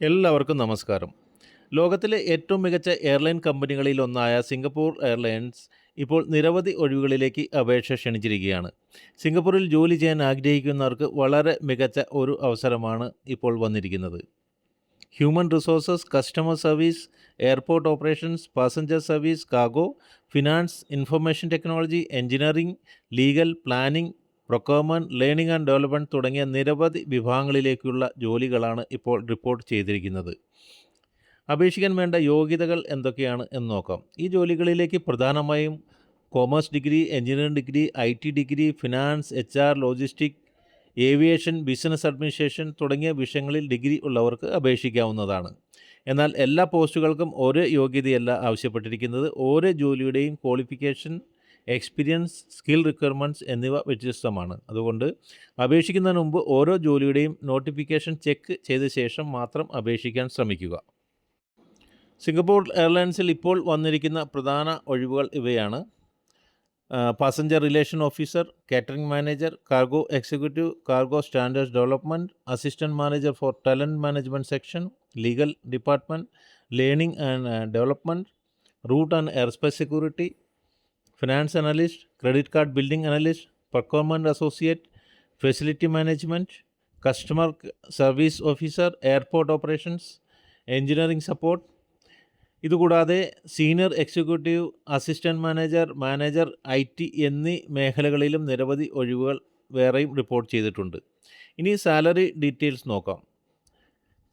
എല്ലാവർക്കും നമസ്കാരം. ലോകത്തിലെ ഏറ്റവും മികച്ച എയർലൈൻ കമ്പനികളിലൊന്നായ സിംഗപ്പൂർ എയർലൈൻസ് ഇപ്പോൾ നിരവധി ഒഴിവുകളിലേക്ക് അപേക്ഷ ക്ഷണിച്ചിരിക്കുകയാണ്. സിംഗപ്പൂരിൽ ജോലി ചെയ്യാൻ ആഗ്രഹിക്കുന്നവർക്ക് വളരെ മികച്ച ഒരു അവസരമാണ് ഇപ്പോൾ വന്നിരിക്കുന്നത്. Human resources, customer service, airport operations, passenger service, cargo, finance, information technology, engineering, legal, planning, procurement, learning and development തുടങ്ങിയ നിരവധി വിഭാഗങ്ങളിലേക്കുള്ള ജോലികളാണ് ഇപ്പോൾ റിപ്പോർട്ട് ചെയ്തിരിക്കുന്നത്. അപേക്ഷിക്കാൻ വേണ്ട യോഗ്യതകൾ എന്തൊക്കെയാണ് എന്ന് നോക്കാം. ഈ ജോലികളിലേക്ക് പ്രധാനമായും commerce degree, engineering degree, IT degree, finance, HR, logistic, aviation, business administration തുടങ്ങിയ വിഷയങ്ങളിൽ ഡിഗ്രി ഉള്ളവർക്ക് അപേക്ഷിക്കാവുന്നതാണ്. എന്നാൽ എല്ലാ പോസ്റ്റുകൾക്കും ഒരേ യോഗ്യതയല്ല ആവശ്യപ്പെട്ടിരിക്കുന്നത്. ഓരോ ജോലിയുടെയും ക്വാളിഫിക്കേഷൻ, എക്സ്പീരിയൻസ്, സ്കിൽ റിക്വയർമെൻറ്റ്സ് എന്നിവ വ്യത്യസ്തമാണ്. അതുകൊണ്ട് അപേക്ഷിക്കുന്നതിന് മുമ്പ് ഓരോ ജോലിയുടെയും നോട്ടിഫിക്കേഷൻ ചെക്ക് ചെയ്ത ശേഷം മാത്രം അപേക്ഷിക്കാൻ ശ്രമിക്കുക. സിംഗപ്പൂർ എയർലൈൻസിൽ ഇപ്പോൾ വന്നിരിക്കുന്ന പ്രധാന ഒഴിവുകൾ ഇവയാണ്: passenger relation officer, catering manager, cargo executive, cargo standards development, assistant manager for talent management section, legal department, learning and development, route and airspace security, finance analyst, credit card building analyst, procurement associate, facility management, customer service officer, airport operations, engineering support. ഇതുകൂടാതെ senior executive, assistant manager, manager, IT എന്നീ മേഖലകളിലും നിരവധി ഒഴിവുകൾ വേറെയും report ചെയ്തിട്ടുണ്ട്. ഇനി salary details നോക്കാം.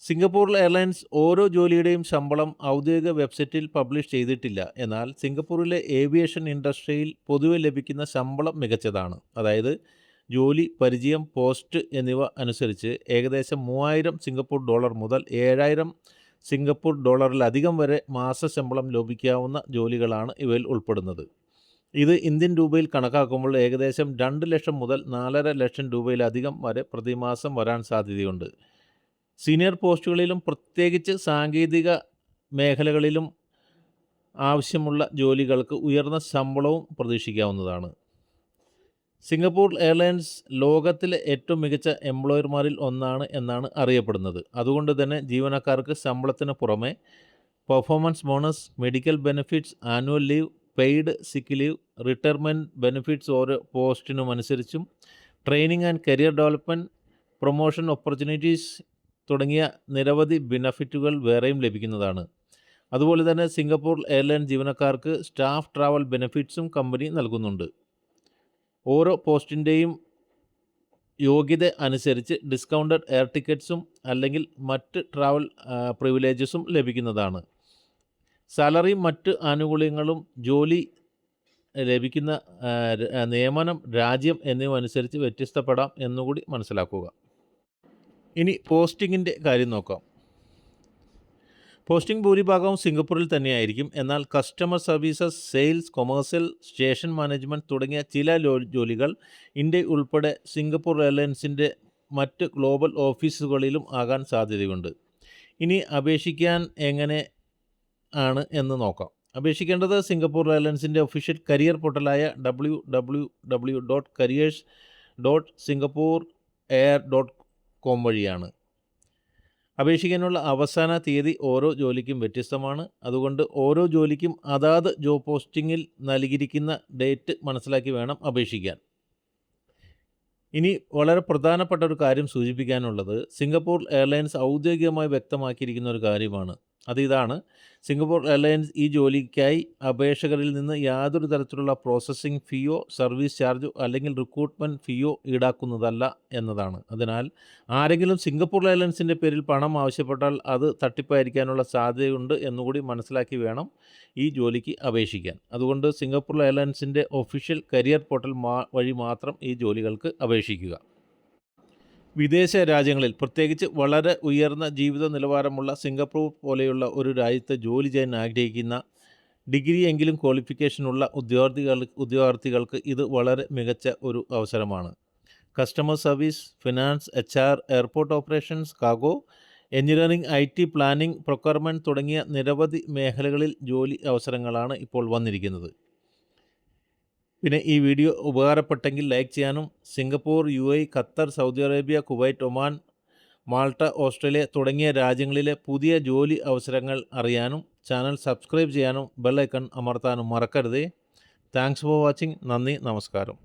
Singapore airlines ഓരോ ജോലിയുടെയും ശമ്പളം ഔദ്യോഗിക വെബ്സൈറ്റിൽ പബ്ലിഷ് ചെയ്തിട്ടില്ല. എന്നാൽ സിംഗപ്പൂരിലെ ഏവിയേഷൻ ഇൻഡസ്ട്രിയിൽ പൊതുവെ ലഭിക്കുന്ന ശമ്പളം മികച്ചതാണ്. അതായത് ജോലി, പരിചയം, പോസ്റ്റ് എന്നിവ അനുസരിച്ച് ഏകദേശം 3000 സിംഗപ്പൂർ ഡോളർ മുതൽ 7000 സിംഗപ്പൂർ ഡോളറിലധികം വരെ മാസശമ്പളം ലഭിക്കാവുന്ന ജോലികളാണ് ഇവയിൽ ഉൾപ്പെടുന്നത്. ഇത് ഇന്ത്യൻ രൂപയിൽ കണക്കാക്കുമ്പോൾ ഏകദേശം 2 ലക്ഷം മുതൽ 4.5 ലക്ഷം രൂപയിലധികം വരെ പ്രതിമാസം വരാൻ സാധ്യതയുണ്ട്. സീനിയർ പോസ്റ്റുകളിലും പ്രത്യേകിച്ച് സാങ്കേതിക മേഖലകളിലും ആവശ്യമുള്ള ജോലികൾക്ക് ഉയർന്ന ശമ്പളവും പ്രതീക്ഷിക്കാവുന്നതാണ്. സിംഗപ്പൂർ എയർലൈൻസ് ലോകത്തിലെ ഏറ്റവും മികച്ച എംപ്ലോയർമാരിൽ ഒന്നാണ് എന്നാണ് അറിയപ്പെടുന്നത്. അതുകൊണ്ട് തന്നെ ജീവനക്കാർക്ക് ശമ്പളത്തിന് പുറമെ performance bonus, medical benefits, annual leave, paid സിക്ക് ലീവ്, റിട്ടയർമെൻറ്റ് ബെനിഫിറ്റ്സ് ഓരോ പോസ്റ്റിനും അനുസരിച്ചും, training and career development, promotion opportunities തുടങ്ങിയ നിരവധി ബെനഫിറ്റുകൾ വേറെയും ലഭിക്കുന്നതാണ്. അതുപോലെ തന്നെ സിംഗപ്പൂർ എയർലൈൻ ജീവനക്കാർക്ക് സ്റ്റാഫ് ട്രാവൽ ബെനിഫിറ്റ്സും കമ്പനി നൽകുന്നുണ്ട്. ഓരോ പോസ്റ്റിൻ്റെയും യോഗ്യത അനുസരിച്ച് ഡിസ്കൗണ്ടഡ് എയർ ടിക്കറ്റ്സും അല്ലെങ്കിൽ മറ്റ് ട്രാവൽ പ്രിവിലേജസും ലഭിക്കുന്നതാണ്. സാലറിയും മറ്റ് ആനുകൂല്യങ്ങളും, ജോലി ലഭിക്കുന്ന നിയമനം, രാജ്യം എന്നിവ അനുസരിച്ച് വ്യത്യസ്തപ്പെടാം എന്നുകൂടി മനസ്സിലാക്കുക. ഇനി പോസ്റ്റിങ്ങിൻ്റെ കാര്യം നോക്കാം. പോസ്റ്റിംഗ് ഭൂരിഭാഗവും സിംഗപ്പൂരിൽ തന്നെയായിരിക്കും. എന്നാൽ customer services, sales, commercial, station management തുടങ്ങിയ ചില ജോലികൾ ഇന്ത്യ ഉൾപ്പെടെ സിംഗപ്പൂർ എയർലൈൻസിൻ്റെ മറ്റ് ഗ്ലോബൽ ഓഫീസുകളിലും ആകാൻ സാധ്യതയുണ്ട്. ഇനി അപേക്ഷിക്കാൻ എങ്ങനെ ആണ് എന്ന് നോക്കാം. അപേക്ഷിക്കേണ്ടത് സിംഗപ്പൂർ എയർലൈൻസിൻ്റെ ഒഫീഷ്യൽ കരിയർ പോർട്ടലായ www.careers.singapore.air.com വഴിയാണ്. അപേക്ഷിക്കാനുള്ള അവസാന തീയതി ഓരോ ജോലിക്കും വ്യത്യസ്തമാണ്. അതുകൊണ്ട് ഓരോ ജോലിക്കും അതാത് ജോബ് പോസ്റ്റിങ്ങിൽ നൽകിയിരിക്കുന്ന ഡേറ്റ് മനസ്സിലാക്കി വേണം അപേക്ഷിക്കാൻ. ഇനി വളരെ പ്രധാനപ്പെട്ട ഒരു കാര്യം സൂചിപ്പിക്കാനുള്ളത്, സിംഗപ്പൂർ എയർലൈൻസ് ഔദ്യോഗികമായി വ്യക്തമാക്കിയിരിക്കുന്ന ഒരു കാര്യമാണ്. അതിതാണ്: സിംഗപ്പൂർ എയർലൈൻസ് ഈ ജോലിക്കായി അപേക്ഷകരിൽ നിന്ന് യാതൊരു തരത്തിലുള്ള പ്രോസസ്സിംഗ് ഫീയോ സർവീസ് ചാർജോ അല്ലെങ്കിൽ റിക്രൂട്ട്മെൻറ്റ് ഫീയോ ഈടാക്കുന്നതല്ല എന്നതാണ്. അതിനാൽ ആരെങ്കിലും സിംഗപ്പൂർ എയർലൈൻസിൻ്റെ പേരിൽ പണം ആവശ്യപ്പെട്ടാൽ അത് തട്ടിപ്പായിരിക്കാനുള്ള സാധ്യതയുണ്ട് എന്നുകൂടി മനസ്സിലാക്കി വേണം ഈ ജോലിക്ക് അപേക്ഷിക്കാൻ. അതുകൊണ്ട് സിംഗപ്പൂർ എയർലൈൻസിൻ്റെ ഒഫീഷ്യൽ കരിയർ പോർട്ടൽ വഴി മാത്രം ഈ ജോലികൾക്ക് അപേക്ഷിക്കുക. വിദേശ രാജ്യങ്ങളിൽ, പ്രത്യേകിച്ച് വളരെ ഉയർന്ന ജീവിത നിലവാരമുള്ള സിംഗപ്പൂർ പോലെയുള്ള ഒരു രാജ്യത്ത് ജോലി ചെയ്യാൻ ആഗ്രഹിക്കുന്ന ഡിഗ്രി എങ്കിലും ക്വാളിഫിക്കേഷനുള്ള ഉദ്യോഗാർത്ഥികൾക്ക് ഇത് വളരെ മികച്ച ഒരു അവസരമാണ്. Customer service, finance, HR, airport operations, cargo, engineering, IT, planning, procurement തുടങ്ങിയ നിരവധി മേഖലകളിൽ ജോലി അവസരങ്ങളാണ് ഇപ്പോൾ വന്നിരിക്കുന്നത്. പിന്നെ ഈ വീഡിയോ ഉപകാരപ്പെട്ടെങ്കിൽ ലൈക്ക് ചെയ്യാനും Singapore, UAE, Qatar, Saudi Arabia, Kuwait, Oman Malta, Australia തുടങ്ങിയ രാജ്യങ്ങളിലെ പുതിയ ജോലി അവസരങ്ങൾ അറിയാനും ചാനൽ സബ്സ്ക്രൈബ് ചെയ്യാനും ബെൽ ഐക്കൺ അമർത്താനും മറക്കരുതേ. Thanks for watching. നന്ദി, നമസ്കാരം.